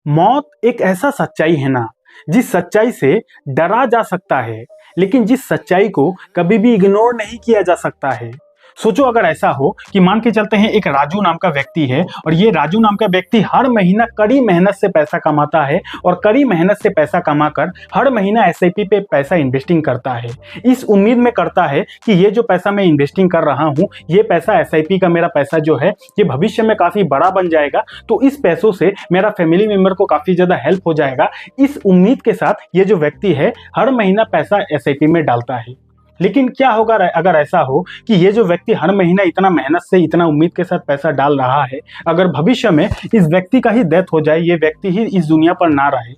मौत एक ऐसा सच्चाई है ना, जिस सच्चाई से डरा जा सकता है, लेकिन जिस सच्चाई को कभी भी इग्नोर नहीं किया जा सकता है। सोचो अगर ऐसा हो कि मान के चलते हैं एक राजू नाम का व्यक्ति है और ये राजू नाम का व्यक्ति हर महीना कड़ी मेहनत से पैसा कमाता है और कड़ी मेहनत से पैसा कमाकर हर महीना एसआईपी पे पैसा इन्वेस्टिंग करता है। इस उम्मीद में करता है कि ये जो पैसा मैं इन्वेस्टिंग कर रहा हूँ, ये पैसा एसआईपी का मेरा पैसा जो है ये भविष्य में काफी बड़ा बन जाएगा, तो इस पैसों से मेरा फैमिली मेंबर को काफी ज्यादा हेल्प हो जाएगा। इस उम्मीद के साथ ये जो व्यक्ति है हर महीना पैसा एसआईपी में डालता है। लेकिन क्या होगा अगर ऐसा हो कि ये जो व्यक्ति हर महीना इतना मेहनत से इतना उम्मीद के साथ पैसा डाल रहा है, अगर भविष्य में इस व्यक्ति का ही डेथ हो जाए, ये व्यक्ति ही इस दुनिया पर ना रहे,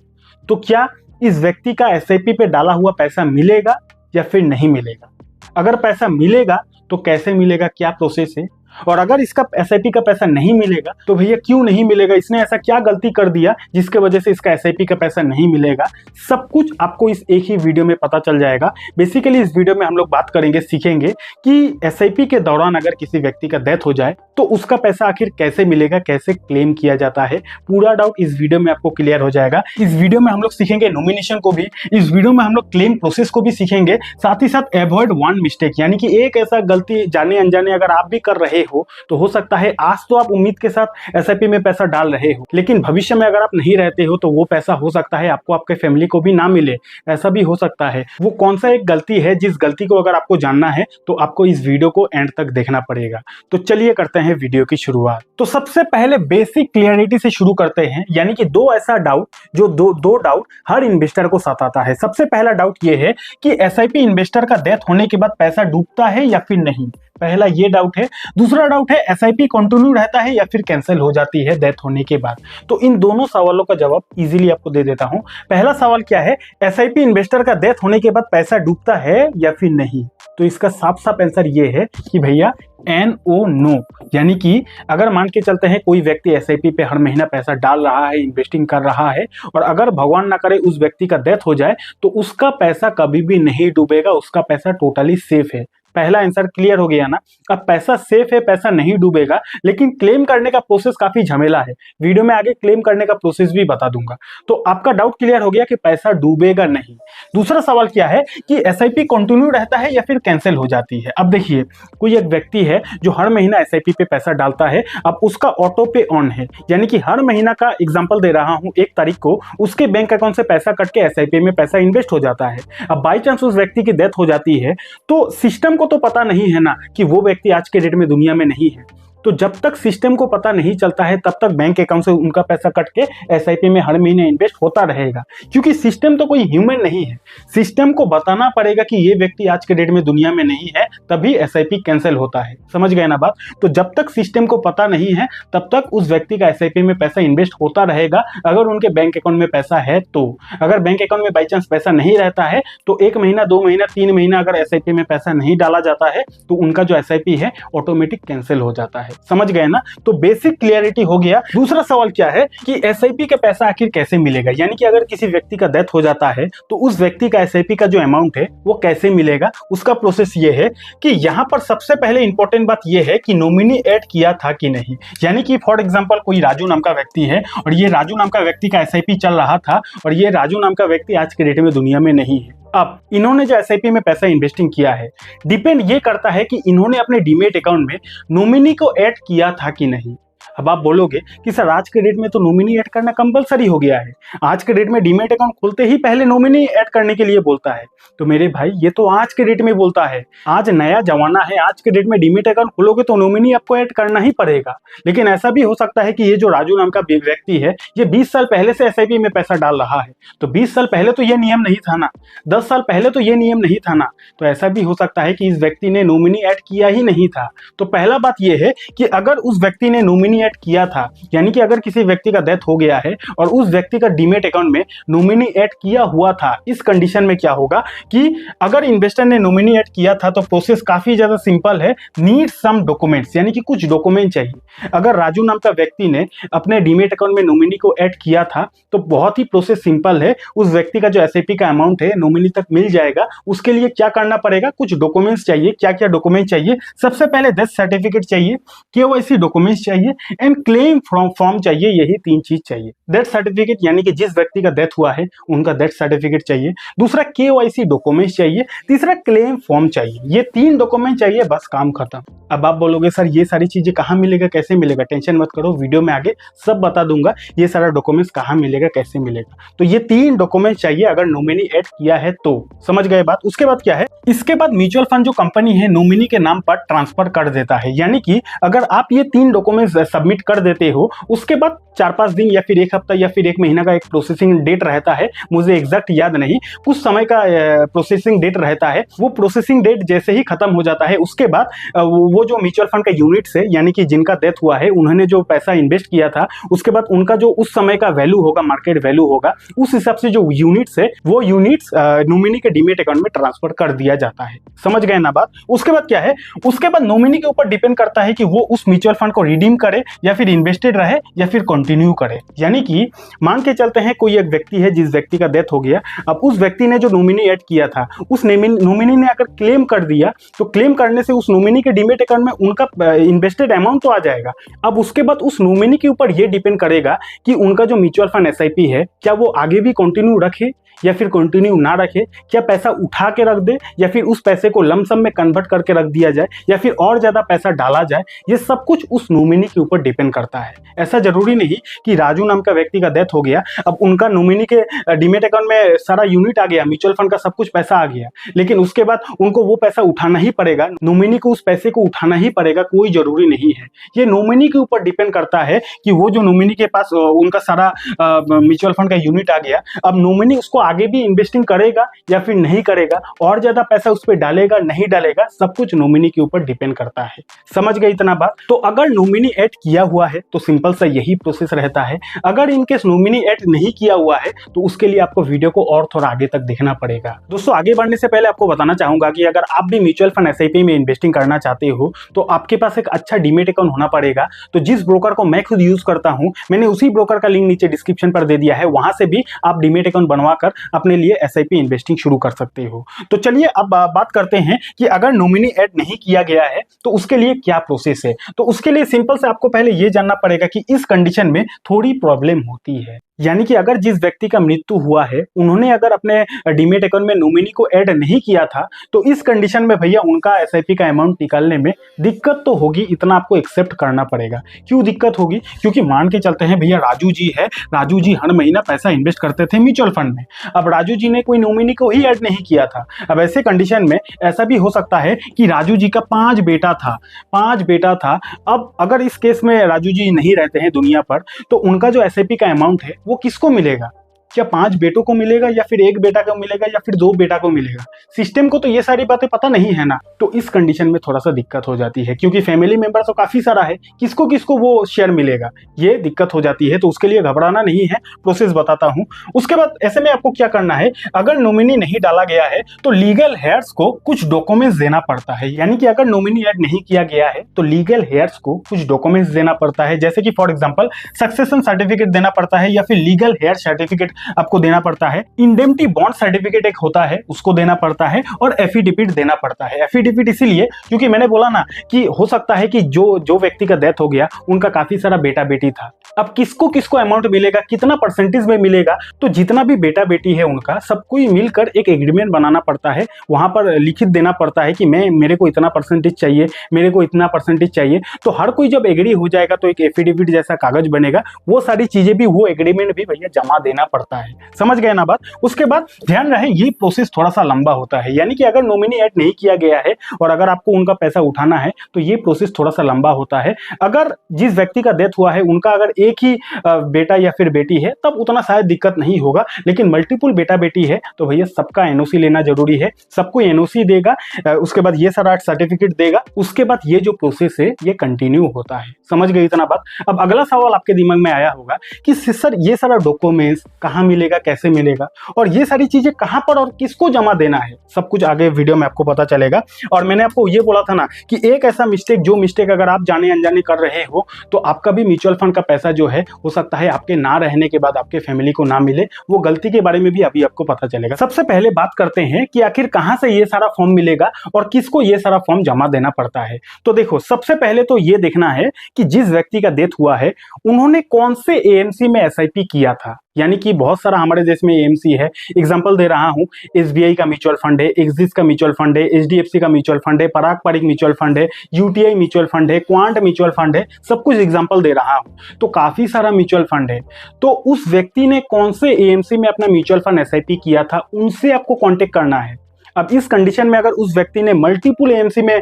तो क्या इस व्यक्ति का एसआईपी पे डाला हुआ पैसा मिलेगा या फिर नहीं मिलेगा? अगर पैसा मिलेगा तो कैसे मिलेगा, क्या प्रोसेस है? और अगर इसका एसआईपी का पैसा नहीं मिलेगा तो भैया क्यों नहीं मिलेगा, इसने ऐसा क्या गलती कर दिया जिसके वजह से इसका एसआईपी का पैसा नहीं मिलेगा? सब कुछ आपको इस एक ही वीडियो में पता चल जाएगा। बेसिकली इस वीडियो में हम लोग बात करेंगे, सीखेंगे कि एसआईपी के दौरान अगर किसी व्यक्ति का डेथ हो जाए तो उसका पैसा आखिर कैसे मिलेगा, कैसे क्लेम किया जाता है। पूरा डाउट इस वीडियो में आपको क्लियर हो जाएगा। इस वीडियो में हम लोग सीखेंगे नॉमिनेशन को भी, इस वीडियो में हम लोग क्लेम प्रोसेस को भी सीखेंगे, साथ ही साथ अवॉइड वन मिस्टेक, यानी कि एक ऐसा गलती जाने अनजाने अगर आप भी कर रहे हो तो हो सकता है आज तो आप उम्मीद के साथ एसआईपी में पैसा डाल रहे हो, लेकिन भविष्य में अगर आप नहीं रहते हो तो वो पैसा हो सकता है आपको, आपके फैमिली को भी ना मिले। ऐसा भी हो सकता है। वो कौन सा एक गलती है, जिस गलती को अगर आपको जानना है तो आपको इस वीडियो को एंड तक देखना पड़ेगा। तो चलिए करते हैं वीडियो की शुरुआत। तो सबसे पहले बेसिक क्लियरिटी से शुरू करते हैं, यानी कि दो ऐसा डाउट जो दो डाउट हर इन्वेस्टर को सताता है। सबसे पहला डाउट ये है कि एसआईपी इन्वेस्टर का डेथ होने के बाद पैसा डूबता है या फिर नहीं। पहला ये डाउट है। दूसरा डाउट है एसआईपी कंटिन्यू रहता है या फिर कैंसिल हो जाती है डेथ होने के बाद। तो इन दोनों सवालों का जवाब इजीली आपको दे देता हूं। पहला सवाल क्या है, एसआईपी इन्वेस्टर का डेथ होने के बाद पैसा डूबता है या फिर नहीं? तो इसका साफ साफ आंसर ये है कि भैया NO नो, यानी कि अगर मान के चलते हैं कोई व्यक्ति एसआईपी पे हर महीना पैसा डाल रहा है, इन्वेस्टिंग कर रहा है, और अगर भगवान ना करे उस व्यक्ति का डेथ हो जाए तो उसका पैसा कभी भी नहीं डूबेगा, उसका पैसा टोटली सेफ है। पहला आंसर क्लियर हो गया ना। अब पैसा सेफ है, पैसा नहीं डूबेगा, लेकिन क्लेम करने का प्रोसेस काफी झमेला है। वीडियो में आगे क्लेम करने का प्रोसेस भी बता दूंगा। तो आपका डाउट क्लियर हो गया कि पैसा डूबेगा नहीं। दूसरा सवाल क्या है कि एसआईपी कंटिन्यू रहता है या फिर कैंसिल हो जाती है। अब देखिए, कोई एक व्यक्ति है जो हर महीना एसआईपी पे पैसा डालता है, अब उसका ऑटो पे ऑन है, यानी कि हर महीना का एग्जांपल दे रहा हूं, 1 तारीख को उसके बैंक अकाउंट से पैसा कट के एसआईपी में पैसा इन्वेस्ट हो जाता है। अब बाई चांस उस व्यक्ति की डेथ हो जाती है तो सिस्टम को तो पता नहीं है ना कि वो व्यक्ति आज के डेट में दुनिया में नहीं है। तो जब तक सिस्टम को पता नहीं चलता है तब तक बैंक अकाउंट से उनका पैसा कट के एसआईपी में हर महीने इन्वेस्ट होता रहेगा, क्योंकि सिस्टम तो कोई ह्यूमन नहीं है। सिस्टम को बताना पड़ेगा कि ये व्यक्ति आज के डेट में दुनिया में नहीं है, तभी एसआईपी कैंसिल होता है। समझ गए ना बात? तो जब तक सिस्टम को पता नहीं है तब तक उस व्यक्ति का एसआईपी में पैसा इन्वेस्ट होता रहेगा, अगर उनके बैंक अकाउंट में पैसा है तो। अगर बैंक अकाउंट में बाई चांस पैसा नहीं रहता है तो 1 महीना, 2 महीना, 3 महीना अगर एसआईपी में पैसा नहीं डाला जाता है तो उनका जो एसआईपी है ऑटोमेटिक कैंसिल हो जाता है। समझ गए ना? तो बेसिक क्लियरिटी हो गया। दूसरा सवाल क्या है कि एसआईपी का पैसा आखिर कैसे मिलेगा, यानी कि अगर किसी व्यक्ति का डेथ हो जाता है तो उस व्यक्ति का एसआईपी का जो अमाउंट है वो कैसे मिलेगा। उसका प्रोसेस ये है कि यहां पर सबसे पहले इंपॉर्टेंट बात ये है कि नॉमिनी ऐड किया था कि नहीं। यानी कि फॉर एग्जांपल कोई राजू नाम का व्यक्ति है और ये राजू नाम का व्यक्ति का एसआईपी चल रहा था और ये राजू नाम का व्यक्ति आज के डेट में दुनिया में नहीं है। अब इन्होंने जो एसआईपी में पैसा इन्वेस्टिंग किया है, डिपेंड ये करता है कि इन्होंने अपने डीमेट अकाउंट में नॉमिनी को ऐड किया था कि नहीं। अब आप बोलोगे कि सर आज के डेट में तो नॉमिनी ऐड करना कंपलसरी हो गया है, आज के डेट में डीमेट अकाउंट खोलते ही पहले नॉमिनी ऐड करने के लिए बोलता है। तो मेरे भाई ये तो आज के डेट में बोलता है, आज नया जमाना है, आज के डेट में डीमेट अकाउंट खोलोगे तो नॉमिनी आपको ऐड करना ही पड़ेगा। लेकिन ऐसा भी हो सकता है कि ये जो राजू नाम का व्यक्ति है ये 20 साल पहले से एसआईपी में पैसा डाल रहा है, तो 20 साल पहले तो ये नियम नहीं था ना, 10 साल पहले तो ये नियम नहीं था ना। तो ऐसा भी हो सकता है कि इस व्यक्ति ने नॉमिनी ऐड किया ही नहीं था। तो पहला बात यह है कि अगर उस व्यक्ति ने नॉमिनी ऐड किया था, यानी कि अगर किसी व्यक्ति का डेथ हो गया है और उस व्यक्ति का डीमेट अकाउंट में नॉमिनी ऐड किया हुआ था, इस कंडीशन में क्या होगा कि अगर इन्वेस्टर ने नॉमिनी ऐड किया था तो प्रोसेस काफी ज्यादा सिंपल है। नीड सम डॉक्यूमेंट्स, यानी कि कुछ डॉक्यूमेंट चाहिए। अगर राजू नाम का व्यक्ति ने अपने डीमेट अकाउंट में नॉमिनी को ऐड किया था तो बहुत ही प्रोसेस सिंपल है, उस व्यक्ति का जो एसआईपी का अमाउंट है नॉमिनी तक मिल जाएगा। उसके लिए क्या करना पड़ेगा, कुछ डॉक्यूमेंट्स चाहिए। क्या क्या डॉक्यूमेंट चाहिए? सबसे पहले डेथ सर्टिफिकेट चाहिए, केवाईसी डॉक्यूमेंट्स चाहिए, एंड क्लेम फॉर्म चाहिए। यही 3 चीज चाहिए। डेथ सर्टिफिकेट यानी कि जिस व्यक्ति का डेथ हुआ है उनका डेथ सर्टिफिकेट चाहिए, दूसरा KYC डॉक्यूमेंट्स चाहिए, तीसरा क्लेम फॉर्म चाहिए। ये 3 डॉक्यूमेंट चाहिए, बस काम खत्म। अब आप बोलोगे सर ये सारी चीजें कहाँ मिलेगा, कैसे मिलेगा? टेंशन मत करो, वीडियो में आगे सब बता दूंगा ये सारा डॉक्यूमेंट्स कहाँ मिलेगा, कैसे मिलेगा। तो ये 3 डॉक्यूमेंट चाहिए अगर नॉमिनी ऐड किया है तो। समझ गए बात? उसके बाद क्या है, इसके बाद म्यूचुअल फंड जो कंपनी है नॉमिनी के नाम पर ट्रांसफर कर देता है। यानी कि अगर आप ये 3 डॉक्यूमेंट्स सबमिट कर देते हो, उसके बाद 4-5 दिन या फिर 1 हफ्ता या फिर 1 महीना का एक प्रोसेसिंग डेट रहता है, मुझे एग्जैक्ट याद नहीं, कुछ समय का प्रोसेसिंग डेट रहता है। वो प्रोसेसिंग डेट जैसे ही खत्म हो जाता है, उसके बाद वो जो म्यूचुअल फंड का यूनिट्स है, यानी कि जिनका डेथ हुआ है, उन्होंने जो पैसा इन्वेस्ट किया था, उसके बाद उनका जो उस समय का वैल्यू होगा, मार्केट वैल्यू होगा, उस हिसाब से जो यूनिट्स है वो यूनिट्स नॉमिनी के डीमेट अकाउंट में ट्रांसफर कर दिया जाता है। समझ गए ना बात? उसके बाद क्या है, उसके बाद नॉमिनी के ऊपर डिपेंड करता है कि वो उस म्यूचुअल फंड को रिडीम करे या फिर इन्वेस्टेड रहे या फिर कंटिन्यू करे। यानी कि मान के चलते हैं कोई एक व्यक्ति है जिस व्यक्ति का डेथ हो गया, अब उस व्यक्ति ने जो नॉमिनी ऐड किया था, उस नॉमिनी ने अगर क्लेम कर दिया तो क्लेम करने से उस नॉमिनी के डीमेट अकाउंट में उनका इन्वेस्टेड अमाउंट तो आ जाएगा। अब उसके बाद उस नॉमिनी के ऊपर ये डिपेंड करेगा कि उनका जो म्यूचुअल फंड SIP है, क्या वो आगे भी कंटिन्यू रखे या फिर कंटिन्यू ना रखे, क्या पैसा उठा के रख दे या फिर उस पैसे को लमसम में कन्वर्ट करके रख दिया जाए या फिर और ज्यादा पैसा डाला जाए। ये सब कुछ उस नॉमिनी के ऊपर डिपेंड करता है। ऐसा जरूरी नहीं कि राजू नाम का व्यक्ति का डेथ हो गया, अब उनका नॉमिनी के डीमेट अकाउंट में सारा यूनिट आ गया, म्यूचुअल फंड का सब कुछ पैसा आ गया, लेकिन उसके बाद उनको वो पैसा उठाना ही पड़ेगा, नॉमिनी को उस पैसे को उठाना ही पड़ेगा, कोई जरूरी नहीं है। ये नॉमिनी के ऊपर डिपेंड करता है कि वो जो नॉमिनी के पास उनका सारा म्यूचुअल फंड का यूनिट आ गया, अब नॉमिनी उसको आगे भी इन्वेस्टिंग करेगा या फिर नहीं करेगा, और ज्यादा पैसा उस पर डालेगा नहीं डालेगा, सब कुछ नॉमिनी के ऊपर डिपेंड करता है। समझ गए इतना बात? तो अगर नॉमिनी ऐड किया हुआ है तो सिंपल सा यही प्रोसेस रहता है। अगर इनकेस नॉमिनी ऐड नहीं किया हुआ है तो उसके लिए आपको वीडियो को और थोड़ा आगे तक देखना पड़ेगा। दोस्तों आगे बढ़ने से पहले आपको बताना चाहूंगा कि अगर आप भी म्यूचुअल फंड SIP में इन्वेस्टिंग करना चाहते हो तो आपके पास एक अच्छा डीमेट अकाउंट होना पड़ेगा। तो जिस ब्रोकर को मैं खुद यूज करता हूं, मैंने उसी ब्रोकर का लिंक नीचे डिस्क्रिप्शन पर दे दिया है, वहां से भी आप डीमेट अकाउंट बनवाकर अपने लिए SIP इन्वेस्टिंग शुरू कर सकते हो। तो चलिए अब बात करते हैं कि अगर नॉमिनी ऐड नहीं किया गया है तो उसके लिए क्या प्रोसेस है। तो उसके लिए सिंपल से आपको पहले ये जानना पड़ेगा कि इस कंडीशन में थोड़ी प्रॉब्लम होती है। यानी कि अगर जिस व्यक्ति का मृत्यु हुआ है उन्होंने अगर अपने डीमेट अकाउंट में नॉमिनी को ऐड नहीं किया था तो इस कंडीशन में भैया उनका SIP का अमाउंट निकालने में दिक्कत तो होगी, इतना आपको एक्सेप्ट करना पड़ेगा। क्यों दिक्कत होगी? क्योंकि मान के चलते हैं भैया राजू जी है, राजू जी हर महीना पैसा इन्वेस्ट करते थे म्यूचुअल फंड में, अब राजू जी ने कोई नॉमिनी को ही ऐड नहीं किया था। अब ऐसे कंडीशन में ऐसा भी हो सकता है कि राजू जी का 5 बेटा था। अब अगर इस केस में राजू जी नहीं रहते हैं दुनिया पर तो उनका जो SIP का अमाउंट है वो किसको मिलेगा? क्या 5 बेटों को मिलेगा या फिर 1 बेटा को मिलेगा या फिर 2 बेटा को मिलेगा? सिस्टम को तो ये सारी बातें पता नहीं है ना। तो इस कंडीशन में थोड़ा सा दिक्कत हो जाती है, क्योंकि फैमिली मेंबर तो काफी सारा है, किसको किसको वो शेयर मिलेगा, ये दिक्कत हो जाती है। तो उसके लिए घबराना नहीं है, प्रोसेस बताता हूं। उसके बाद ऐसे में आपको क्या करना है, अगर नॉमिनी नहीं डाला गया है तो लीगल हेयर्स को कुछ डॉक्यूमेंट्स देना पड़ता है। यानी कि अगर नॉमिनी ऐड नहीं किया गया है तो लीगल हेयर्स को कुछ डॉक्यूमेंट्स देना पड़ता है, जैसे कि फॉर एग्जांपल सक्सेशन सर्टिफिकेट देना पड़ता है या फिर लीगल हेयर सर्टिफिकेट आपको देना पड़ता है, इंडेमनिटी बॉन्ड सर्टिफिकेट एक होता है उसको देना पड़ता है, और एफिडेविट देना पड़ता है। एफिडेविट इसीलिए क्योंकि मैंने बोला ना कि हो सकता है कि जो व्यक्ति का डेथ हो गया उनका काफी सारा बेटा बेटी था। अब किसको किसको अमाउंट मिलेगा, कितना परसेंटेज में मिलेगा, तो जितना भी बेटा बेटी है उनका सबको मिलकर एक एग्रीमेंट बनाना पड़ता है, वहां पर लिखित देना पड़ता है कि मेरे को इतना परसेंटेज चाहिए, मेरे को इतना परसेंटेज चाहिए। तो हर कोई जब एग्री हो जाएगा तो एक एफिडेविट जैसा कागज बनेगा, वो सारी चीजें भी, वो एग्रीमेंट भी भैया जमा देना पड़ता है। समझ गए ना बात? उसके बाद ध्यान रहे ये प्रोसेस थोड़ा सा लंबा होता है, यानी कि अगर नॉमिनी ऐड नहीं किया गया है और अगर आपको उनका पैसा उठाना है तो ये प्रोसेस थोड़ा सा लंबा होता है। अगर जिस व्यक्ति का डेथ हुआ है उनका अगर एक ही बेटा या फिर बेटी है तब उतना शायद दिक्कत नहीं होगा, लेकिन मल्टीपल बेटा बेटी है तो भैया सबका एनओसी लेना जरूरी है, सबको एनओसी देगा, उसके बाद ये सारा सर्टिफिकेट देगा, उसके बाद ये जो प्रोसेस है ये कंटिन्यू होता है। समझ गए इतना बात? अब अगला सवाल आपके दिमाग में आया होगा कि सर ये सारा डॉक्यूमेंट्स कहाँ मिलेगा, कैसे मिलेगा, और ये सारी चीजें कहाँ पर और किसको जमा देना है, सब कुछ आगे वीडियो में आपको पता चलेगा। और मैंने आपको ये बोला था ना कि एक ऐसा मिस्टेक, जो मिस्टेक अगर आप जाने अनजाने कर रहे हो तो आपका भी म्यूचुअल फंड का पैसा जो है हो सकता है आपके ना रहने के बाद आपके फैमिली को ना मिले। वो गलती के बारे में भी अभी आपको पता चलेगा। सबसे पहले बात करते हैं कि आखिर कहां से ये सारा फॉर्म मिलेगा और किसको ये सारा फॉर्म जमा देना पड़ता है। तो देखो, सबसे पहले तो ये देखना है कि जिस व्यक्ति का डेथ हुआ है उन्होंने कौन से एएमसी में एसआईपी किया था। यानी कि बहुत सारा हमारे देश में एएमसी है। एग्जांपल दे रहा हूं, एसबीआई का म्यूचुअल फंड है, एक्सिस का म्यूचुअल फंड है, एचडीएफसी का म्यूचुअल फंड है, पराग पारिक म्यूचुअल फंड है, यूटीआई म्यूचुअल फंड है, क्वांट म्यूचुअल फंड है, सब कुछ एग्जांपल दे रहा हूं। तो काफी सारा म्यूचुअल फंड है। तो उस व्यक्ति ने कौन से एएमसी में अपना म्यूचुअल फंड एसआईपी किया था, उनसे आपको कांटेक्ट करना है। अब इस कंडीशन में अगर उस व्यक्ति ने मल्टीपल एएमसी में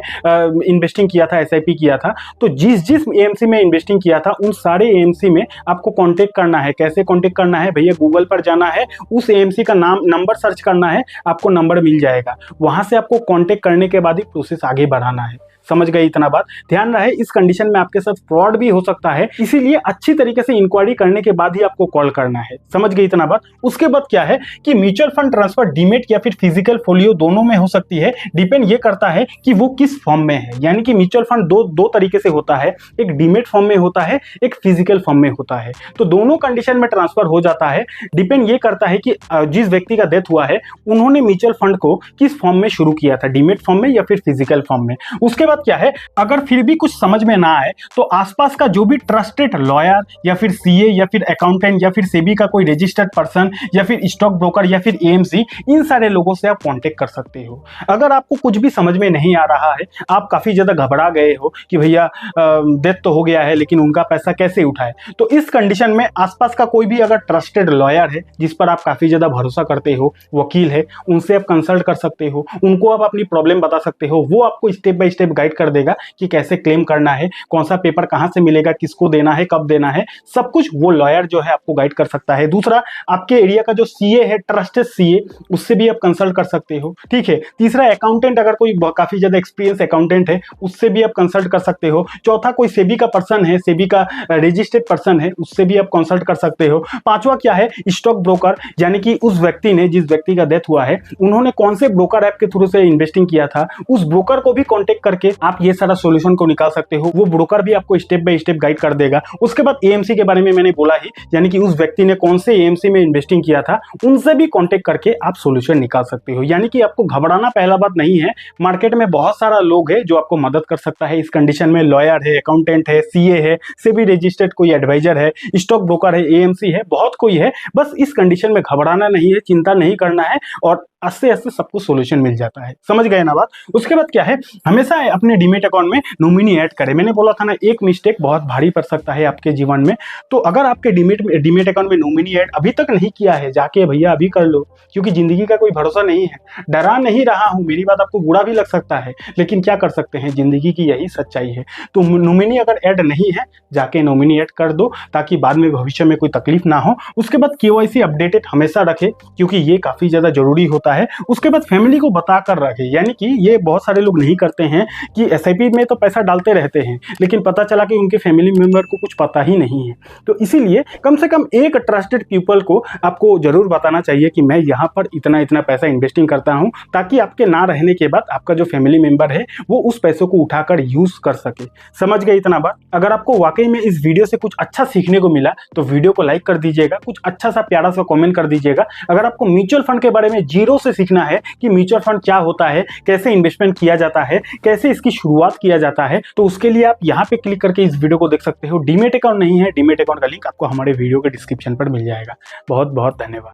इन्वेस्टिंग किया था, एसआईपी किया था, तो जिस जिस एएमसी में इन्वेस्टिंग किया था उन सारे एएमसी में आपको कांटेक्ट करना है। कैसे कांटेक्ट करना है भैया? गूगल पर जाना है, उस एएमसी का नाम, नंबर सर्च करना है, आपको नंबर मिल जाएगा। वहां से आपको कांटेक्ट करने के बाद ही प्रोसेस आगे बढ़ाना है। समझ गए? इतना बात ध्यान रहे, इस कंडीशन में आपके साथ फ्रॉड भी हो सकता है, इसीलिए अच्छी तरीके से इंक्वायरी करने के बाद ही आपको कॉल करना है। समझ गए इतना बात? उसके बाद क्या है कि म्यूचुअल फंड ट्रांसफर डीमेट या फिर फिजिकल फोलियो दोनों में हो सकती है। डिपेंड ये करता है कि वो किस फॉर्म में है। यानी कि म्यूचुअल फंड दो तरीके से होता है, एक डीमेट फॉर्म में होता है, एक फिजिकल फॉर्म में होता है। तो दोनों कंडीशन में ट्रांसफर हो जाता है। डिपेंड ये करता है कि जिस व्यक्ति का डेथ हुआ है उन्होंने म्यूचुअल फंड को किस फॉर्म में शुरू किया था, डीमेट फॉर्म में या फिर फिजिकल फॉर्म में। उसके क्या है, अगर फिर भी कुछ समझ में ना आए तो आसपास का जो भी ट्रस्टेड लॉयर या फिर सीए या फिर अकाउंटेंट या फिर सेबी का कोई रजिस्टर्ड पर्सन या फिर स्टॉक ब्रोकर या फिर एएमसी, इन सारे लोगों से आप कांटेक्ट कर सकते हो। अगर आपको कुछ भी समझ में नहीं आ रहा है, आप काफी ज्यादा घबरा गए हो कि भैया डेथ तो हो गया है लेकिन उनका पैसा कैसे उठाए, तो इस कंडीशन में आसपास का कोई भी अगर ट्रस्टेड लॉयर है जिस पर आप काफी ज्यादा भरोसा करते हो, वकील है, उनसे आप कंसल्ट कर सकते हो, उनको आप अपनी प्रॉब्लम बता सकते हो। वो आपको स्टेप बाय स्टेप गाइड कर देगा कि कैसे क्लेम करना है, कौन सा पेपर कहां से मिलेगा, किसको देना है, कब देना है, सब कुछ वो लॉयर जो है आपको गाइड कर सकता है। दूसरा, आपके एरिया का जो सीए है, ट्रस्टेड सीए, उससे भी आप कंसल्ट कर सकते हो। ठीक है। तीसरा, अकाउंटेंट, अगर कोई काफी ज्यादा एक्सपीरियंस अकाउंटेंट है उससे भी आप कंसल्ट कर सकते हो। चौथा, कोई सेबी का पर्सन है, सेबी का रजिस्टर्ड पर्सन है, उससे भी आप कंसल्ट कर सकते हो। पांचवा क्या है, स्टॉक ब्रोकर, यानी कि उस व्यक्ति ने, जिस व्यक्ति का डेथ हुआ है, उन्होंने कौन से ब्रोकर ऐप के थ्रू से इन्वेस्टिंग किया था, उस ब्रोकर को भी कॉन्टेक्ट करके आप ये सारा सॉल्यूशन को निकाल सकते हो। वो ब्रोकर भी आपको स्टेप बाय स्टेप गाइड कर देगा। उसके बाद एएमसी के बारे में मैंने बोला ही, यानी कि उस व्यक्ति ने कौन से एएमसी में इन्वेस्टिंग किया था, उनसे भी कांटेक्ट करके आप सॉल्यूशन निकाल सकते हो। यानी कि आपको घबराना पहला बात नहीं है। मार्केट में बहुत सारा लोग है जो आपको मदद कर सकता है इस कंडीशन में। लॉयर है, अकाउंटेंट है, सीए है, सेबी रजिस्टर्ड कोई एडवाइजर है, स्टॉक ब्रोकर है, एएमसी है, बहुत कोई है। बस इस कंडीशन में घबराना नहीं है, चिंता नहीं करना है और आस्ते आस्ते सबको सॉल्यूशन मिल जाता है। समझ गए ना बात? उसके बाद क्या है, हमेशा अपने डीमेट अकाउंट में नॉमिनी ऐड करें। मैंने बोला था ना, एक मिस्टेक बहुत भारी पड़ सकता है आपके जीवन में। तो अगर आपके डीमेट अकाउंट में नॉमिनी ऐड अभी तक नहीं किया है, जाके भैया अभी कर लो, क्योंकि जिंदगी का कोई भरोसा नहीं है। डरा नहीं रहा हूं, मेरी बात आपको बुरा भी लग सकता है, लेकिन क्या कर सकते हैं, जिंदगी की यही सच्चाई है। तो नॉमिनी अगर ऐड नहीं है, जाके नॉमिनी ऐड कर दो ताकि बाद में भविष्य में कोई तकलीफ ना हो। उसके बाद केवाईसी अपडेटेड हमेशा रखें, क्योंकि ये काफी ज्यादा जरूरी होता है। उसके बाद फैमिली को बता कर रखें, यानी कि ये बहुत सारे लोग नहीं करते हैं कि एसआईपी में तो पैसा डालते रहते हैं लेकिन पता चला कि उनके फैमिली मेंबर को कुछ पता ही नहीं है। तो इसीलिए कम से कम एक ट्रस्टेड पीपल को आपको जरूर बताना चाहिए कि मैं यहाँ पर इतना इतना पैसा इन्वेस्टिंग करता हूँ, ताकि आपके ना रहने के बाद आपका जो फैमिली मेंबर है वो उस पैसों को उठाकर यूज कर सके। समझ गए इतना बात? अगर आपको वाकई में इस वीडियो से कुछ अच्छा सीखने को मिला तो वीडियो को लाइक कर दीजिएगा, कुछ अच्छा सा प्यारा सा कमेंट कर दीजिएगा। अगर आपको म्यूचुअल फंड के बारे में जीरो से सीखना है कि म्यूचुअल फंड क्या होता है, कैसे इन्वेस्टमेंट किया जाता है, कैसे इसकी शुरुआत किया जाता है, तो उसके लिए आप यहाँ पे क्लिक करके इस वीडियो को देख सकते हो। डीमेट अकाउंट नहीं है, डीमेट अकाउंट का लिंक आपको हमारे वीडियो के डिस्क्रिप्शन पर मिल जाएगा। बहुत बहुत धन्यवाद।